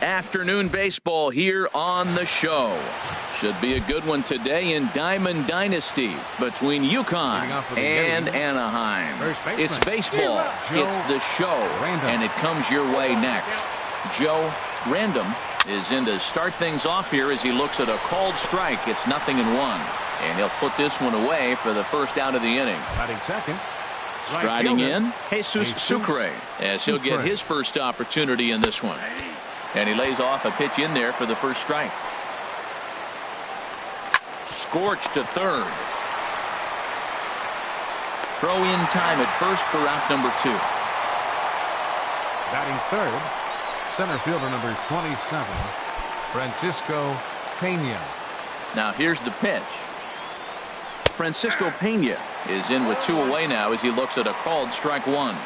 Afternoon baseball here on the show. Should be a good one today in Diamond Dynasty between UConn and Anaheim. It's baseball. It's the show. And it comes your way next. Joe Random is in to start things off here as he looks at a called strike. It's 0-1. And he'll put this one away for the first out of the inning. Batting second. Striding in, Jesus Sucre, as he'll get his first opportunity in this one. And he lays off a pitch in there for the first strike. Scorched to third. Throw in time at first for out number 2. Batting third, center fielder number 27, Francisco Pena. Now here's the pitch. Francisco Pena is in with 2 away now as he looks at a called strike 1.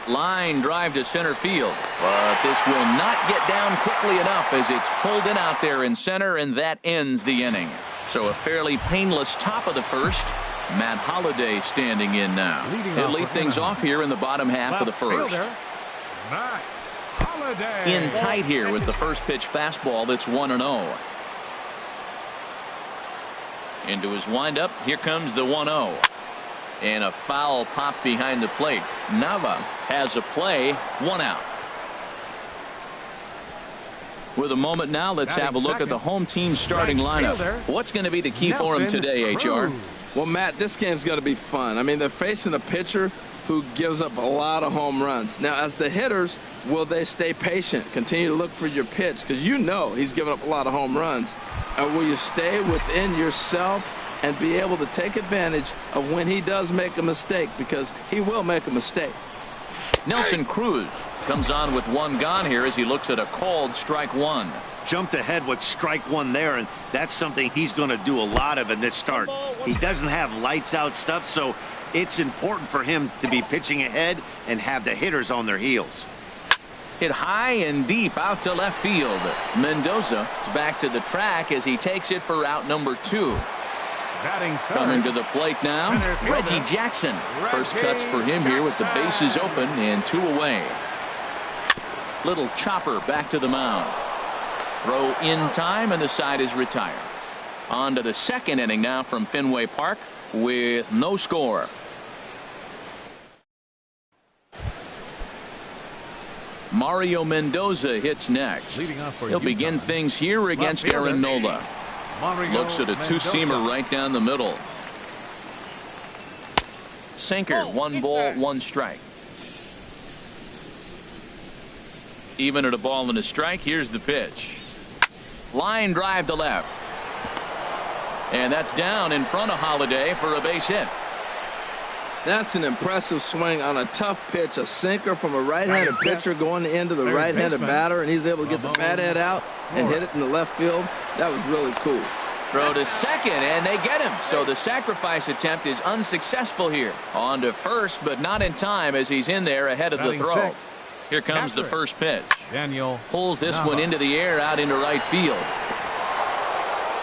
Line drive to center field, but this will not get down quickly enough as it's pulled in out there in center, and that ends the inning. So a fairly painless top of the first. Matt Holliday standing in now. He'll lead things off here in the bottom half of the first. In tight here with the first pitch fastball that's 1-0. Into his windup, here comes the 1-0. And a foul pop behind the plate. Nava has a play, 1 out. With a moment now, let's have a look at the home team starting lineup. What's going to be the key for him today, HR? Well, Matt, this game's going to be fun. I mean, they're facing a pitcher who gives up a lot of home runs. Now, as the hitters, will they stay patient? Continue to look for your pitch, because you know he's giving up a lot of home runs. Or will you stay within yourself and be able to take advantage of when he does make a mistake, because he will make a mistake. Nelson Cruz comes on with 1 gone here as he looks at a called strike 1. Jumped ahead with strike 1 there, and that's something he's going to do a lot of in this start. He doesn't have lights out stuff, so it's important for him to be pitching ahead and have the hitters on their heels. Hit high and deep out to left field. Mendoza is back to the track as he takes it for out number 2. Coming to the plate now, Reggie Jackson. First cuts for him here with the bases open and 2 away. Little chopper back to the mound. Throw in time, and the side is retired. On to the second inning now from Fenway Park with no score. Mario Mendoza hits next. He'll begin things here against Aaron Nola. Looks at a 2-seamer right down the middle. Sinker, 1 ball, 1 strike. Even at a ball and a strike, here's the pitch. Line drive to left. And that's down in front of Holliday for a base hit. That's an impressive swing on a tough pitch. A sinker from a right-handed pitcher going into the right-handed batter, and he's able to get the bat head out and hit it in the left field. That was really cool. Throw to second, and they get him. So the sacrifice attempt is unsuccessful here. On to first, but not in time as he's in there ahead of the throw. Here comes the first pitch. Daniel pulls this one into the air out into right field.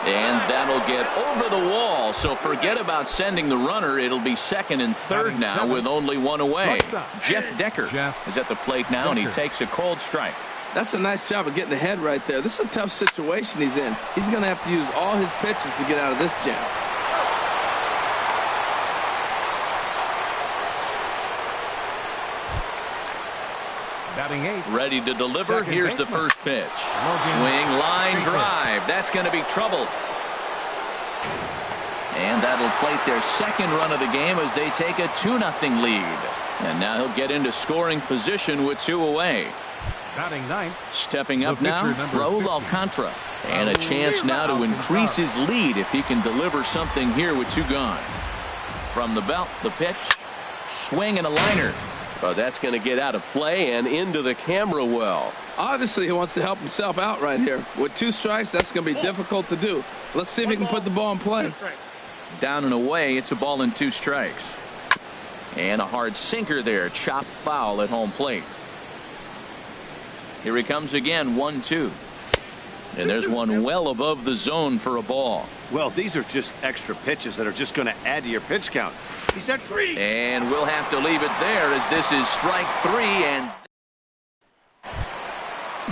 And that'll get over the wall, so forget about sending the runner. It'll be second and third now with only 1 away. Jeff Decker is at the plate now, and he takes a called strike. That's a nice job of getting ahead right there. This is a tough situation he's in. He's going to have to use all his pitches to get out of this jam. Batting 8. Ready to deliver. Here's the first pitch. Swing, line drive. That's going to be trouble. And that'll plate their second run of the game as they take a 2-0 lead. And now he'll get into scoring position with 2 away. Batting 9. Stepping up now, Raul Alcantara. And a chance now to increase his lead if he can deliver something here with 2 gone. From the belt, the pitch. Swing and a liner. But that's going to get out of play and into the camera well. Obviously, he wants to help himself out right here. With 2 strikes, that's going to be difficult to do. Let's see if he can put the ball in play. Down and away, it's a ball and 2 strikes. And a hard sinker there, chopped foul at home plate. Here he comes again, 1-2. And there's one well above the zone for a ball. Well, these are just extra pitches that are just going to add to your pitch count. He's at 3. And we'll have to leave it there as this is strike 3. And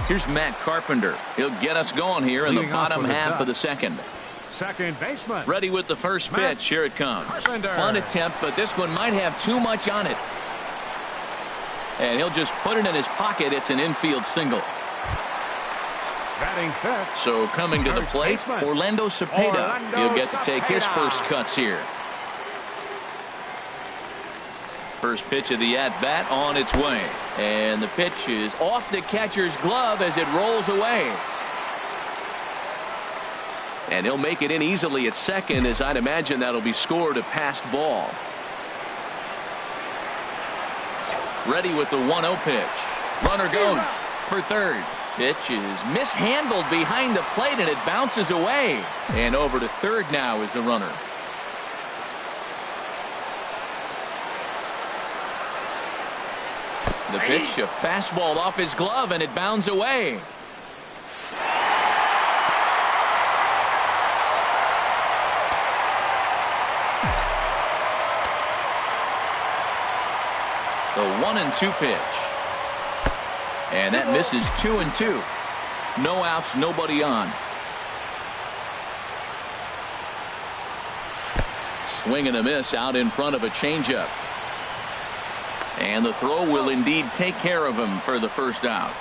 Here's Matt Carpenter. He'll get us going here in the bottom half of the second. Second baseman. Ready with the first pitch. Here it comes. Carpenter. Bunt attempt, but this one might have too much on it. And he'll just put it in his pocket. It's an infield single. Batting fifth. So coming to the plate, Orlando Cepeda. He'll get to take his first cuts here. First pitch of the at-bat on its way. And the pitch is off the catcher's glove as it rolls away. And he'll make it in easily at second, as I'd imagine that'll be scored a passed ball. Ready with the 1-0 pitch. Runner goes for third. Pitch is mishandled behind the plate, and it bounces away. And over to third now is the runner. The pitch, a fastball off his glove, and it bounds away. The 1-2 pitch. And that misses 2-2. No outs, nobody on. Swing and a miss out in front of a changeup. And the throw will indeed take care of him for the first out.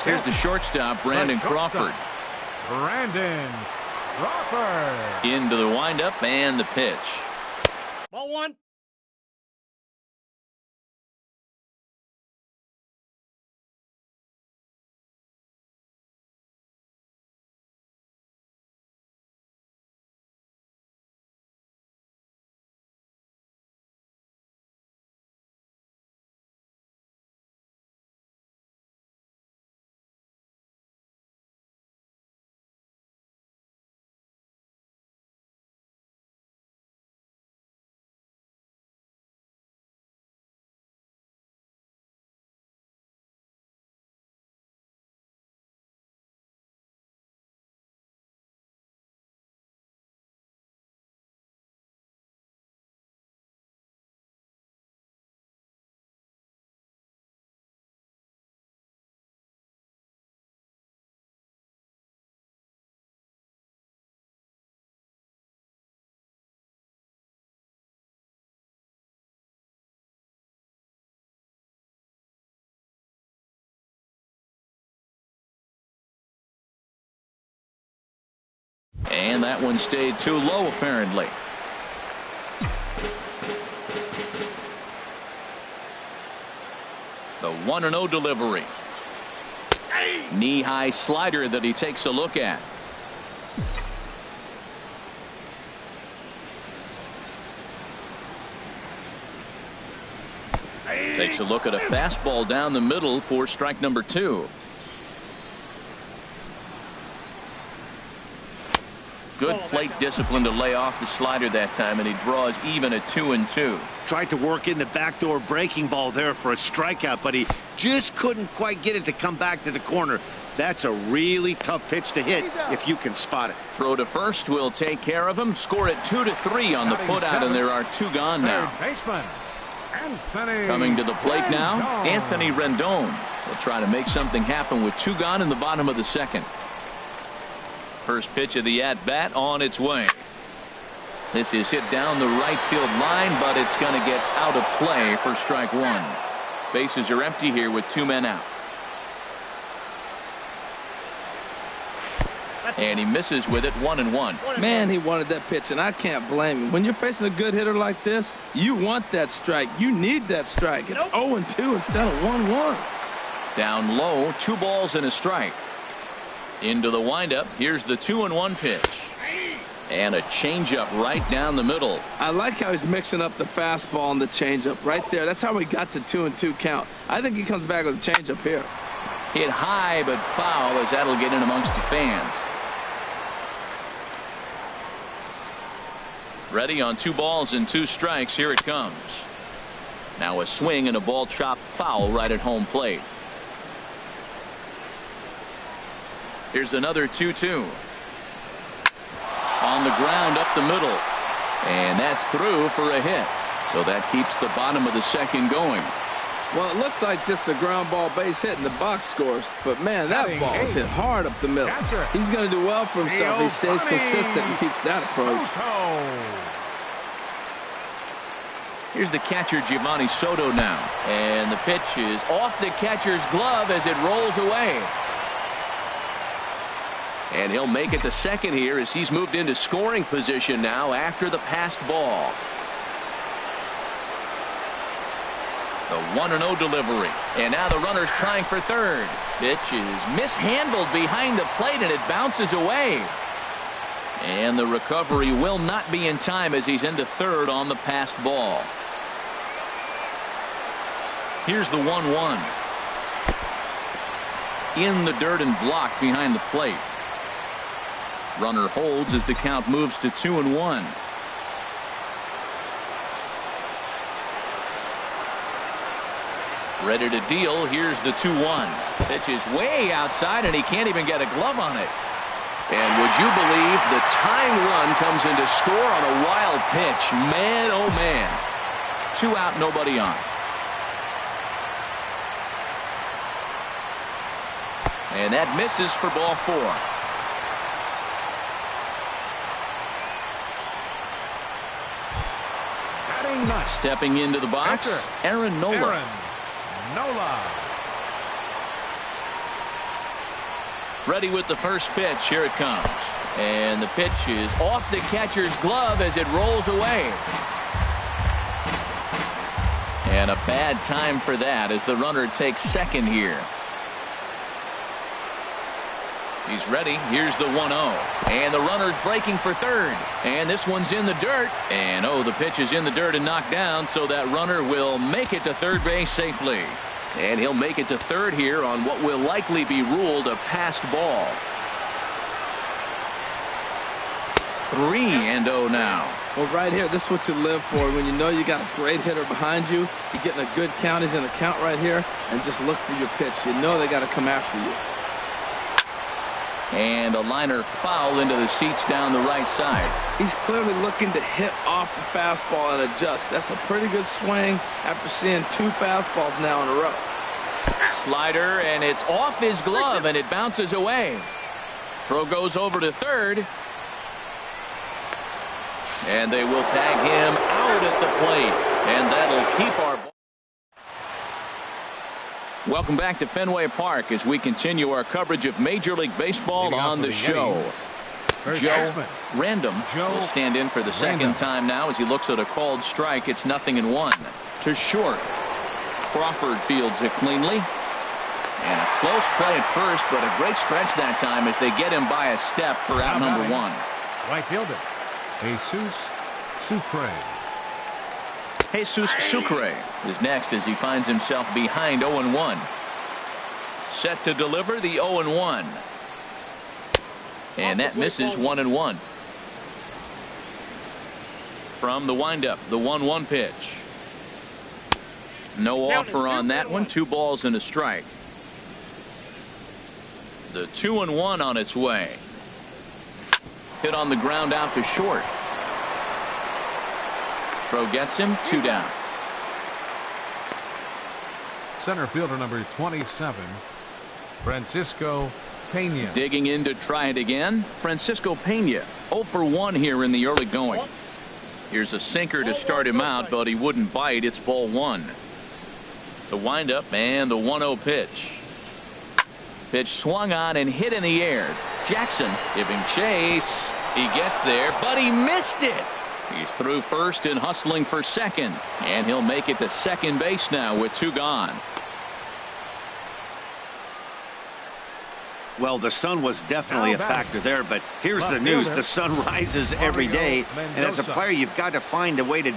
Here's the shortstop, Brandon Crawford. Brandon Crawford. Into the windup and the pitch. Ball one. And that one stayed too low, apparently. The 1-0 delivery. Knee-high slider that he takes a look at. Takes a look at a fastball down the middle for strike number 2. Good plate discipline to lay off the slider that time, and he draws even at 2-2. Tried to work in the backdoor breaking ball there for a strikeout, but he just couldn't quite get it to come back to the corner. That's a really tough pitch to hit if you can spot it. Throw to first will take care of him. Score it 2-3 on the putout, and there are 2 gone now. Baseman Anthony Coming to the plate now, Rendon. Anthony Rendon will try to make something happen with 2 gone in the bottom of the second. First pitch of the at-bat on its way. This is hit down the right field line, but it's going to get out of play for strike 1. Bases are empty here with 2 men out. And he misses with it, 1-1. Man, he wanted that pitch, and I can't blame him. When you're facing a good hitter like this, you want that strike. You need that strike. It's 0-2 instead of 1-1. Down low, 2 balls and a strike. Into the windup. Here's the 2-1 pitch. And a changeup right down the middle. I like how he's mixing up the fastball and the changeup right there. That's how we got the 2-2 count. I think he comes back with a changeup here. Hit high but foul, as that'll get in amongst the fans. Ready on 2 balls and 2 strikes. Here it comes. Now a swing and a ball chopped foul right at home plate. Here's another 2-2. On the ground up the middle. And that's through for a hit. So that keeps the bottom of the second going. Well, it looks like just a ground ball base hit and the box scores. But, man, that ball is hit hard up the middle. He's going to do well for himself. He stays consistent and keeps that approach. Here's the catcher, Giovanni Soto now. And the pitch is off the catcher's glove as it rolls away. And he'll make it to second here as he's moved into scoring position now after the passed ball. The 1-0 delivery. And now the runner's trying for third. Pitch is mishandled behind the plate and it bounces away. And the recovery will not be in time as he's into third on the passed ball. Here's the 1-1. In the dirt and blocked behind the plate. Runner holds as the count moves to 2-1. Ready to deal. Here's the 2-1. Pitch is way outside and he can't even get a glove on it. And would you believe the tying run comes in to score on a wild pitch? Man, oh man. 2 out, nobody on. And that misses for ball 4. Stepping into the box, Aaron Nola. Ready with the first pitch. Here it comes. And the pitch is off the catcher's glove as it rolls away. And a bad time for that as the runner takes second here. He's ready. Here's the 1-0. And the runner's breaking for third. And this one's in the dirt. And oh, the pitch is in the dirt and knocked down, so that runner will make it to third base safely. And he'll make it to third here on what will likely be ruled a passed ball. 3-0 now. Well, right here, this is what you live for. When you know you got a great hitter behind you, you're getting a good count. He's in a count right here, and just look for your pitch. You know they got to come after you. And a liner foul into the seats down the right side. He's clearly looking to hit off the fastball and adjust. That's a pretty good swing after seeing 2 fastballs now in a row. Slider, and it's off his glove, and it bounces away. Throw goes over to third. And they will tag him out at the plate. And that'll keep our ball. Welcome back to Fenway Park as we continue our coverage of Major League Baseball on the show. Joe Random will stand in for the second time now as he looks at a called strike. It's 0-1 to short. Crawford fields it cleanly. And a close play at first, but a great stretch that time as they get him by a step for out number 1. Right fielder, Jesus Sucre. Jesus Sucre is next as he finds himself behind 0-1. Set to deliver the 0-1. And that misses 1-1. From the windup, the 1-1 pitch. No offer on that one. 2 balls and a strike. The 2-1 on its way. Hit on the ground out to short. Throw gets him. 2 down. Center fielder number 27, Francisco Pena. Digging in to try it again. Francisco Pena 0 for 1 here in the early going. Here's a sinker to start him out, but he wouldn't bite. It's ball 1. The windup and the 1-0 pitch. Pitch swung on and hit in the air. Jackson giving chase. He gets there, but he missed it. He's through first and hustling for second. And he'll make it to second base now with 2 gone. Well, the sun was definitely a factor there, but here's the news. The sun rises every day, and as a player, you've got to find a way to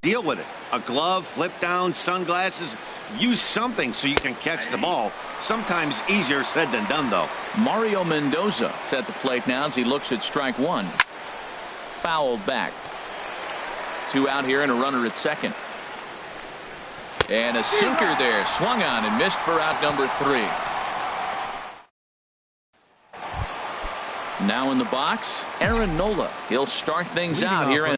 Deal with it. A glove, flip down, sunglasses. Use something so you can catch the ball. Sometimes easier said than done, though. Mario Mendoza is at the plate now as he looks at strike one. Fouled back. 2 out here and a runner at second. And a sinker there. Swung on and missed for out number 3. Now in the box, Aaron Nola. He'll start things out here.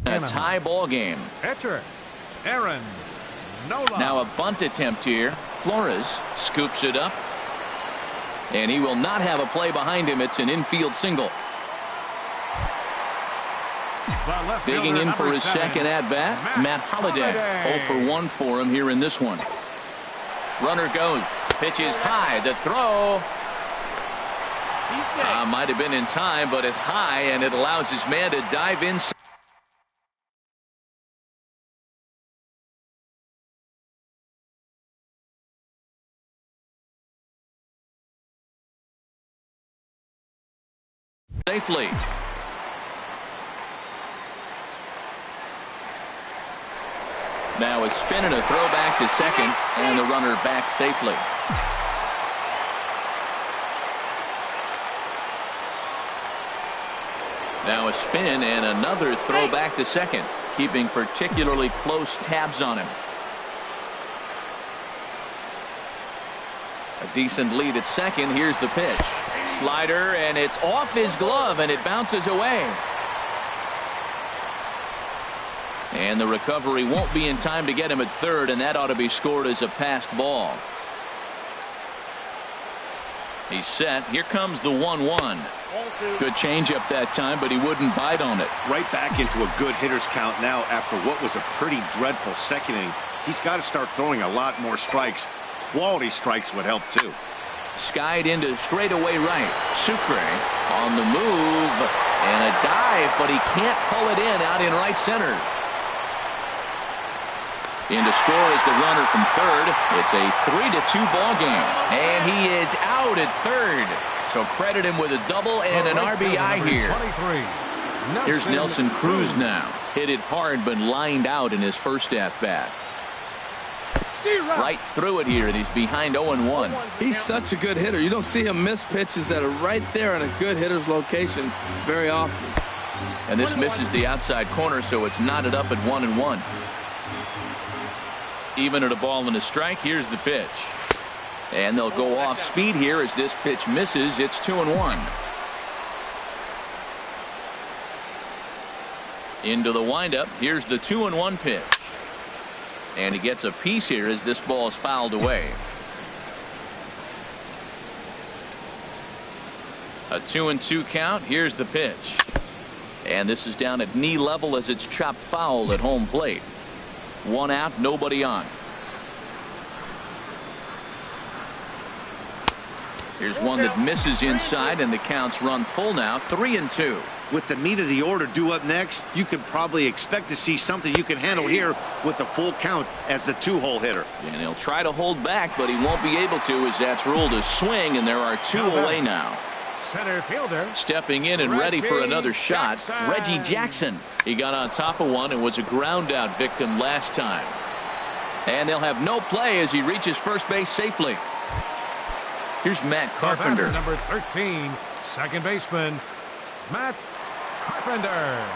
A tie ball game. Pitcher, Aaron Nola. Now a bunt attempt here. Flores scoops it up. And he will not have a play behind him. It's an infield single. Digging in for his second at-bat, Matt Holliday. 0 for 1 for him here in this one. Runner goes. Pitch is high. The throw. Might have been in time, but it's high, and it allows his man to dive inside. Safely. Now a spin and a throw back to second, and the runner back safely. Now a spin and another throw back to second, keeping particularly close tabs on him. A decent lead at second. Here's the pitch. Slider, and it's off his glove, and it bounces away. And the recovery won't be in time to get him at third, and that ought to be scored as a passed ball. He's set. Here comes the 1-1. Good changeup that time, but he wouldn't bite on it. Right back into a good hitter's count now after what was a pretty dreadful second inning. He's got to start throwing a lot more strikes. Quality strikes would help, too. Skied into straightaway right. Sucre on the move, and a dive, but he can't pull it in out in right center. In to score is the runner from third. It's a 3-2 ball game, and he is out at third. So credit him with a double and an RBI here. Here's Nelson Cruz now. Hit it hard, but lined out in his first at-bat. Right through it here, and he's behind 0-1. He's such a good hitter. You don't see him miss pitches that are right there in a good hitter's location very often. And this misses the outside corner, so it's knotted up at 1-1. Even at a ball and a strike. Here's the pitch. And they'll go off speed here as this pitch misses. It's 2-1. Into the windup. Here's the 2-1 pitch. And he gets a piece here as this ball is fouled away. A 2-2 count. Here's the pitch. And this is down at knee level as it's chopped foul at home plate. 1 out, nobody on. Here's one that misses inside, and the count's run full now, 3-2. With the meat of the order due up next, you could probably expect to see something you can handle here with the full count as the 2-hole hitter. And he'll try to hold back, but he won't be able to, as that's ruled a swing, and there are 2 away now. Center fielder. Stepping in and ready for another shot, Reggie Jackson. He got on top of one and was a ground out victim last time. And they'll have no play as he reaches first base safely. Here's Matt Carpenter. Number 13, second baseman, Matt Carpenter.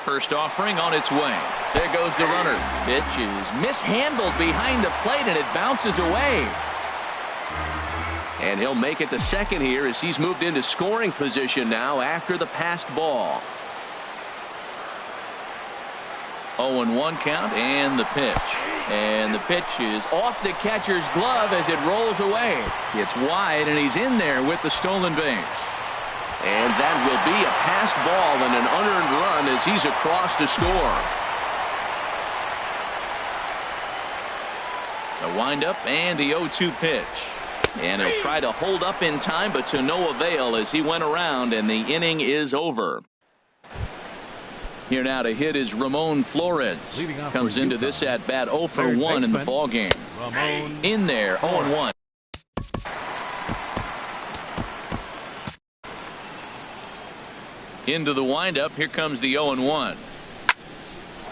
First offering on its way. There goes the runner. Pitch is mishandled behind the plate, and it bounces away. And he'll make it to second here as he's moved into scoring position now after the passed ball. 0-1 count, and the pitch. And the pitch is off the catcher's glove as it rolls away. It's wide, and he's in there with the stolen base. And that will be a passed ball and an unearned run as he's across to score. The windup and the 0-2 pitch. And he'll try to hold up in time, but to no avail as he went around, and the inning is over. Here now to hit is Ramon Flores. Comes into this at bat 0 for 1 in the ball game. In there, 0-1. Into the windup. Here comes the 0-1.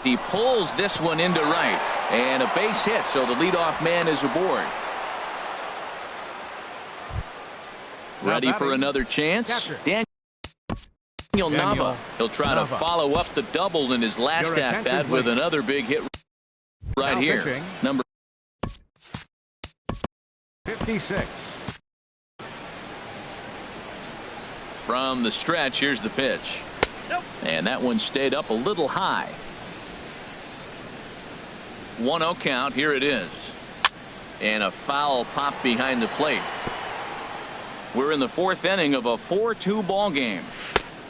He pulls this one into right, and a base hit, so the leadoff man is aboard. Ready for another chance. Daniel Nava. He'll try to follow up the double in his last at bat with another big hit right here. Pitching. Number 56. From the stretch, here's the pitch. And that one stayed up a little high. 1-0 count. Here it is. And a foul pop behind the plate. We're in the 4th inning of a 4-2 ball game.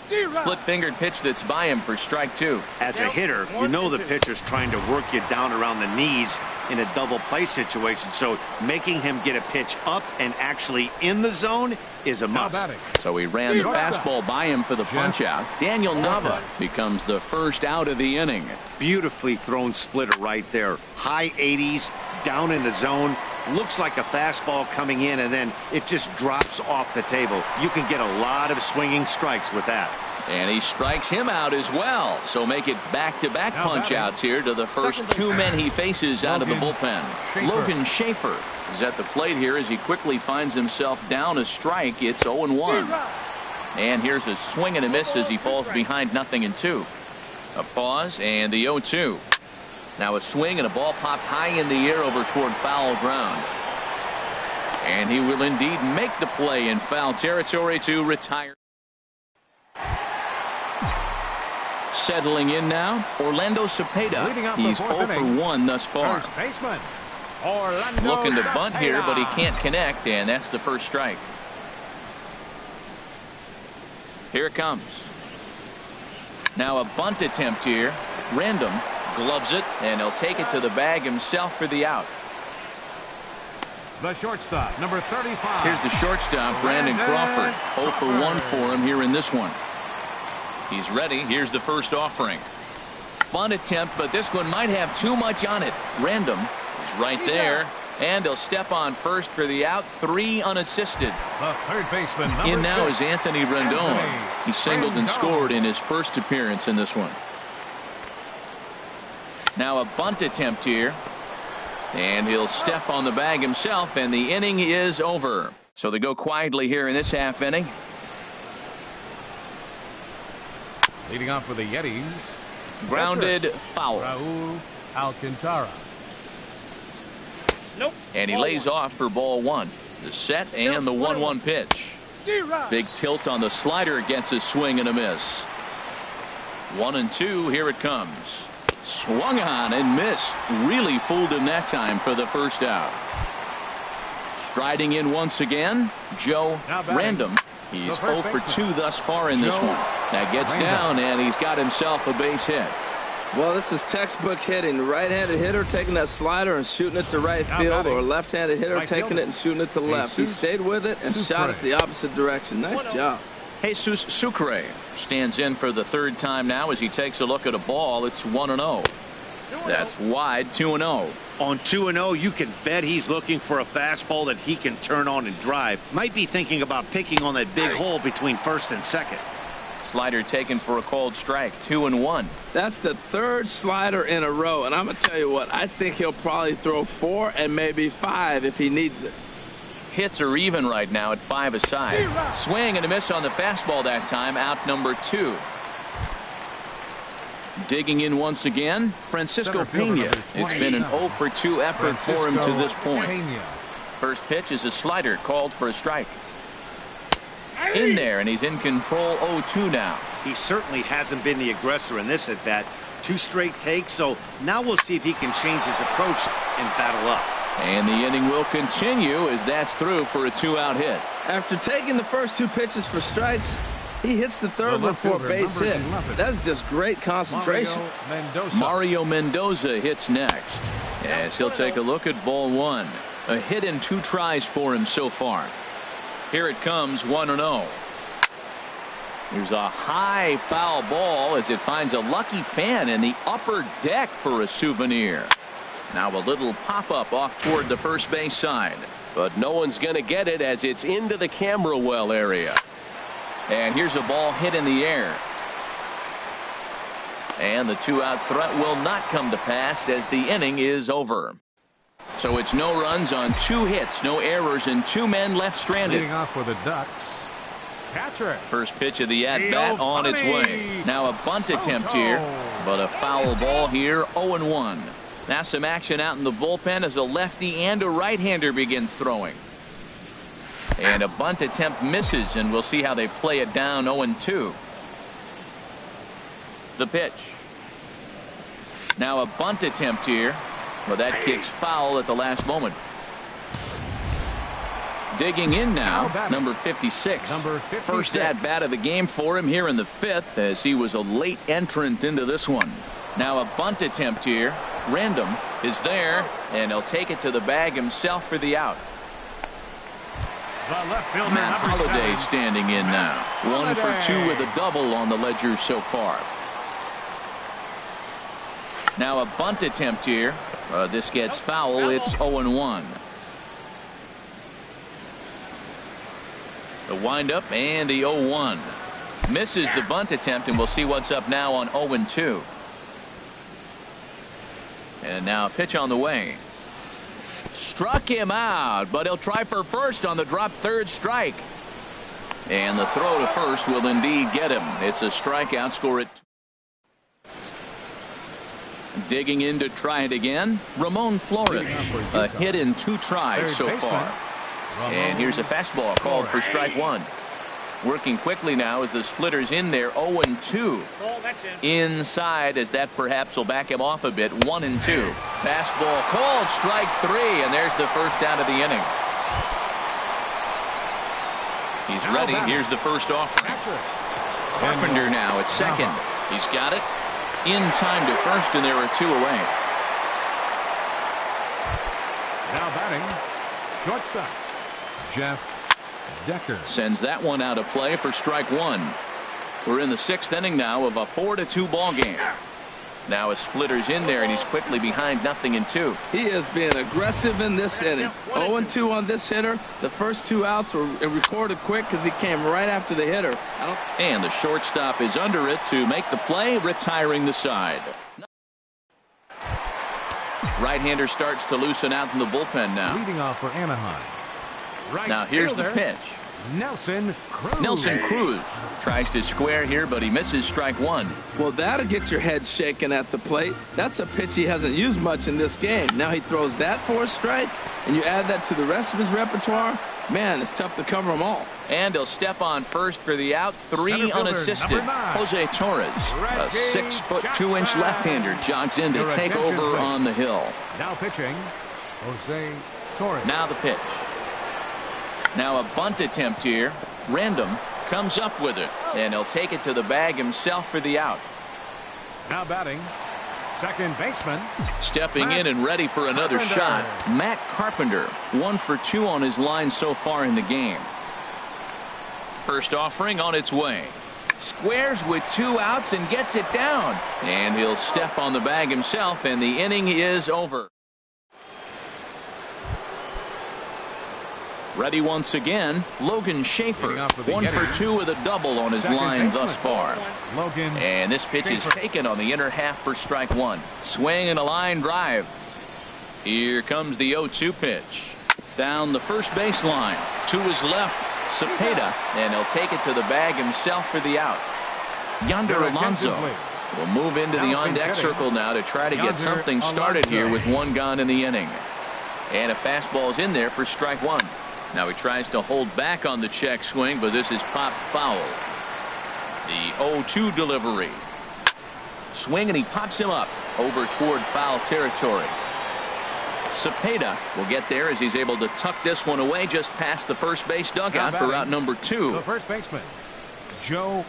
Split-fingered pitch that's by him for strike 2. As a hitter, you know the pitcher's trying to work you down around the knees in a double play situation, so making him get a pitch up and actually in the zone is a must. So he ran the fastball by him for the punch-out. Daniel Nava becomes the first out of the inning. Beautifully thrown splitter right there. High 80s, down in the zone. Looks like a fastball coming in, and then it just drops off the table. You can get a lot of swinging strikes with that. And he strikes him out as well. So make it back-to-back punch-outs here to the first 2 men he faces out of the bullpen. Logan Schaefer is at the plate here as he quickly finds himself down a strike. It's 0-1. And here's a swing and a miss as he falls behind 0-2. A pause and the 0-2. Now a swing and a ball popped high in the air over toward foul ground. And he will indeed make the play in foul territory to retire. Settling in now, Orlando Cepeda. He's 0 for 1 thus far. Looking to bunt here, but he can't connect, and that's the first strike. Here it comes. Now a bunt attempt here. Random. Gloves it, and he'll take it to the bag himself for the out. The shortstop, number 35. Here's the shortstop, Brandon Crawford. 0 for 1 for him here in this one. He's ready. Here's the first offering. Bunt attempt, but this one might have too much on it. Random is right there, and he'll step on first for the out. 3 unassisted. The third baseman, in now is Anthony Rendon. He singled and scored in his first appearance in this one. Now a bunt attempt here, and he'll step on the bag himself, and the inning is over. So they go quietly here in this half inning. Leading off for the Yetis. Grounded foul. Raul Alcantara. And he lays off for ball 1. The set and the 1-1 pitch. Big tilt on the slider, gets a swing and a miss. 1-2. Here it comes. Swung on and missed. Really fooled him that time for the first out. Striding in once again, Joe Random. He's 0 for 2 thus far in this one. Now gets down, and he's got himself a base hit. Well, this is textbook hitting. Right-handed hitter taking that slider and shooting it to right field, or left-handed hitter taking it and shooting it to left. He stayed with it and shot it the opposite direction. Nice job. Jesus Sucre stands in for the third time now as he takes a look at a ball. It's 1-0. That's wide, 2-0. On 2-0, you can bet he's looking for a fastball that he can turn on and drive. Might be thinking about picking on that big hole between first and second. Slider taken for a called strike, 2-1. That's the third slider in a row, and I'm going to tell you what, I think he'll probably throw 4 and maybe 5 if he needs it. Hits are even right now at 5 aside. Swing and a miss on the fastball that time, out number 2. Digging in once again, Francisco Pena. It's been an 0 for 2 effort for him to this point. First pitch is a slider called for a strike. In there, and he's in control 0-2 now. He certainly hasn't been the aggressor in this at bat. 2 straight takes, so now we'll see if he can change his approach and battle up. And the inning will continue as that's through for a 2-out hit. After taking the first 2 pitches for strikes, he hits the third one for a base hit. That's just great concentration. Mario Mendoza hits next as he'll take a look at ball 1. A hit in 2 tries for him so far. Here it comes, 1-0. Here's a high foul ball as it finds a lucky fan in the upper deck for a souvenir. Now a little pop-up off toward the first base side. But no one's going to get it as it's into the camera well area. And here's a ball hit in the air. And the 2-out threat will not come to pass as the inning is over. So it's no runs on 2 hits, no errors, and 2 men left stranded. Leading off for the Ducks, catcher. First pitch of the at-bat on its way. Now a bunt attempt here, but a foul ball here, 0-1. Now some action out in the bullpen as a lefty and a right-hander begin throwing. And a bunt attempt misses, and we'll see how they play it down 0-2. The pitch. Now a bunt attempt here. Well, that kicks foul at the last moment. Digging in now, number 56. First at-bat of the game for him here in the 5th as he was a late entrant into this one. Now a bunt attempt here. Random is there, and he'll take it to the bag himself for the out. Matt Holliday standing in now. 1 for 2 with a double on the ledger so far. Now a bunt attempt here. This gets foul. It's 0-1. The windup and the 0-1. Misses the bunt attempt, and we'll see what's up now on 0-2. And now a pitch on the way. Struck him out, but he'll try for first on the drop third strike. And the throw to first will indeed get him. It's a strikeout. Score it. Digging in to try it again, Ramon Flores. A hit in 2 tries so far. And here's a fastball called for strike 1. Working quickly now as the splitter's in there, 0-2. Inside as that perhaps will back him off a bit, 1-2. Fastball called, strike 3, and there's the first out of the inning. He's ready. Here's the first offering. Carpenter now at second. He's got it. In time to first, and there are 2 away. Now batting, shortstop, Jeff Decker. Sends that one out of play for strike 1. We're in the 6th inning now of a 4-2 ball game. Now a splitter's in there, and he's quickly behind 0-2. He has been aggressive in this inning. 0-2 on this hitter. The first 2 outs were recorded quick because he came right after the hitter. And the shortstop is under it to make the play, retiring the side. Right-hander starts to loosen out in the bullpen now. Leading off for Anaheim. Now here's the pitch. Nelson Cruz tries to square here, but he misses strike 1. Well, that'll get your head shaken at the plate. That's a pitch he hasn't used much in this game. Now he throws that for a strike, and you add that to the rest of his repertoire. Man, it's tough to cover them all. And he'll step on first for the out. 3 unassisted. Jose Torres, a 6'2" left-hander, jogs in to take over on the hill. Now pitching, Jose Torres. Now the pitch. Now a bunt attempt here. Random comes up with it, and he'll take it to the bag himself for the out. Now batting, Second baseman. Stepping in and ready for another shot, Matt Carpenter. 1 for 2 on his line so far in the game. First offering on its way. Squares with 2 outs and gets it down. And he'll step on the bag himself, and the inning is over. Ready once again, Logan Schaefer. 1 for 2 with a double on his line thus far. And this pitch is taken on the inner half for strike 1. Swing and a line drive. Here comes the 0-2 pitch. Down the first baseline. To his left, Cepeda, and he'll take it to the bag himself for the out. Yonder Alonso will move into the on-deck circle now to try to get something started here with 1 gone in the inning. And a fastball is in there for strike 1. Now he tries to hold back on the check swing, but this is popped foul. The 0-2 delivery. Swing, and he pops him up over toward foul territory. Cepeda will get there as he's able to tuck this one away just past the first base dugout for out number 2. The first baseman, Joe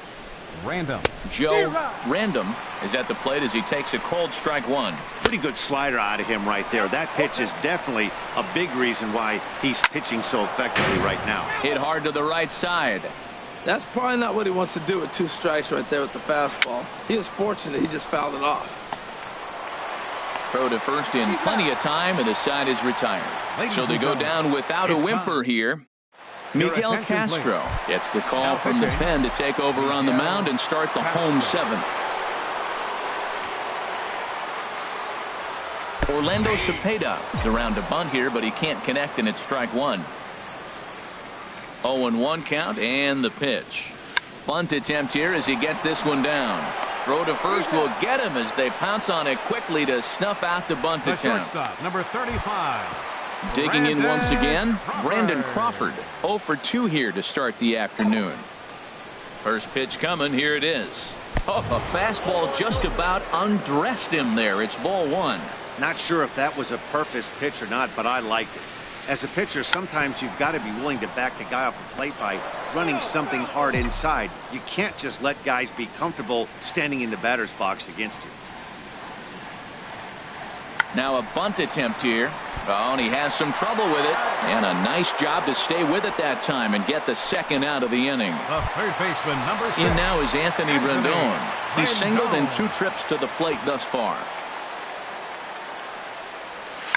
Random. Joe Random is at the plate as he takes a cold strike 1. Pretty good slider out of him right there. That pitch is definitely a big reason why he's pitching so effectively right now. Hit hard to the right side. That's probably not what he wants to do with 2 strikes right there with the fastball. He was fortunate he just fouled it off. Throw to first in plenty of time, and the side is retired. So they go down without a whimper here. Miguel Castro gets the call from the pen to take over on the mound and start the home 7th. Orlando Cepeda is around to bunt here, but he can't connect, and it's strike 1. 0-1 count, and the pitch. Bunt attempt here as he gets this one down. Throw to first will get him as they pounce on it quickly to snuff out the bunt attempt. Number 35. Digging in once again, Brandon Crawford. 0 for 2 here to start the afternoon. First pitch coming, here it is. Oh, a fastball just about undressed him there. It's ball 1. Not sure if that was a purpose pitch or not, but I liked it. As a pitcher, sometimes you've got to be willing to back the guy off the plate by running something hard inside. You can't just let guys be comfortable standing in the batter's box against you. Now a bunt attempt here. Oh, and he has some trouble with it. And a nice job to stay with it that time and get the second out of the inning. The third baseman, number 6. In now is Anthony Rendon. He's singled in 2 trips to the plate thus far.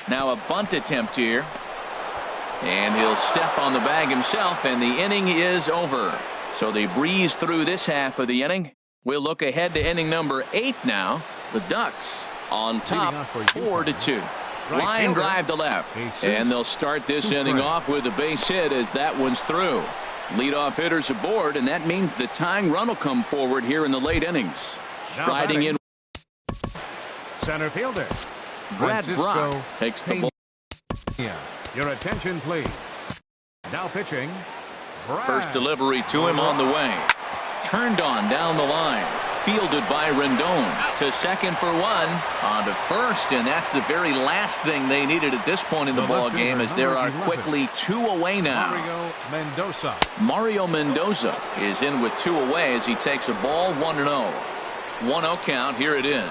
Now a bunt attempt here. And he'll step on the bag himself, and the inning is over. So they breeze through this half of the inning. We'll look ahead to inning number 8 now. The Ducks on top 4-2. Line drive to left. And they'll start this inning off with a base hit as that one's through. Leadoff hitters aboard, and that means the tying run will come forward here in the late innings. Striding in. Center fielder. Brad Brock takes the ball. Your attention, please. Now pitching. First delivery to him on the way. Turned on down the line. Fielded by Rendon. To second for 1. On to first, and that's the very last thing they needed at this point in the ball game, as there are quickly 2 away now. Mario Mendoza is in with 2 away as he takes a ball 1-0. 1-0 count. Here it is.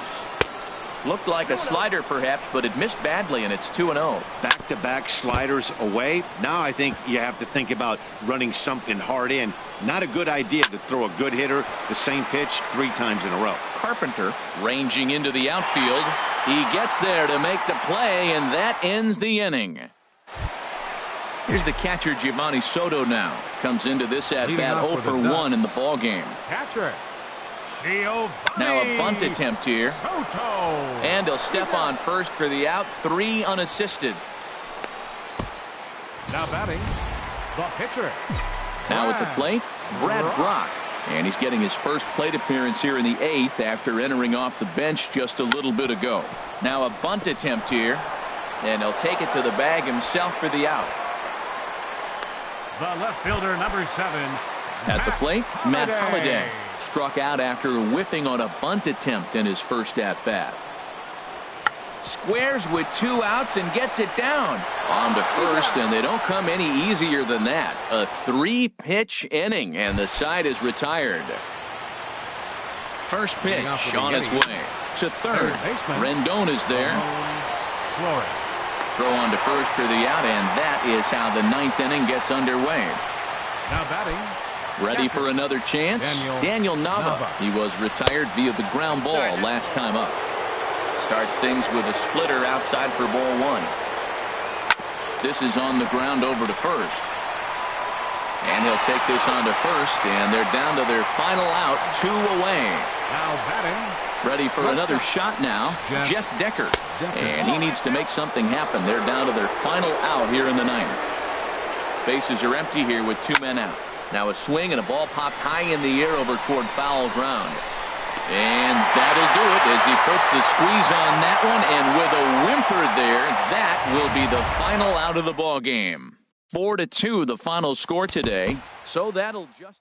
Looked like a slider perhaps, but it missed badly, and it's 2-0. Back-to-back sliders away. Now I think you have to think about running something hard in. Not a good idea to throw a good hitter the same pitch 3 times in a row. Carpenter ranging into the outfield. He gets there to make the play, and that ends the inning. Here's the catcher, Giovanni Soto, now. Comes into this at-bat 0 for 1 in the ball game. Catcher. Now a bunt attempt here. And he'll step on first for the out. 3 unassisted. Now batting, the pitcher. Now at the plate, Brad Brock. And he's getting his first plate appearance here in the 8th after entering off the bench just a little bit ago. Now a bunt attempt here. And he'll take it to the bag himself for the out. The left fielder, number 7. At the plate, Matt Holliday. Struck out after whiffing on a bunt attempt in his first at-bat. Squares with 2 outs and gets it down. On to first, and they don't come any easier than that. A 3-pitch inning, and the side is retired. first pitch on its way. To third. Rendon is there. Throw on to first for the out, and that is how the ninth inning gets underway. Now batting. Ready for another chance? Daniel Nava. He was retired via the ground ball last time up. Starts things with a splitter outside for ball one. This is on the ground over to first. And he'll take this on to first, and they're down to their final out, 2 away. Now batting. Ready for another shot now, Jeff Decker. And he needs to make something happen. They're down to their final out here in the ninth. Bases are empty here with 2 men out. Now a swing and a ball popped high in the air over toward foul ground. And that'll do it as he puts the squeeze on that one, and with a whimper there, that will be the final out of the ball game. 4-2 the final score today, so that'll just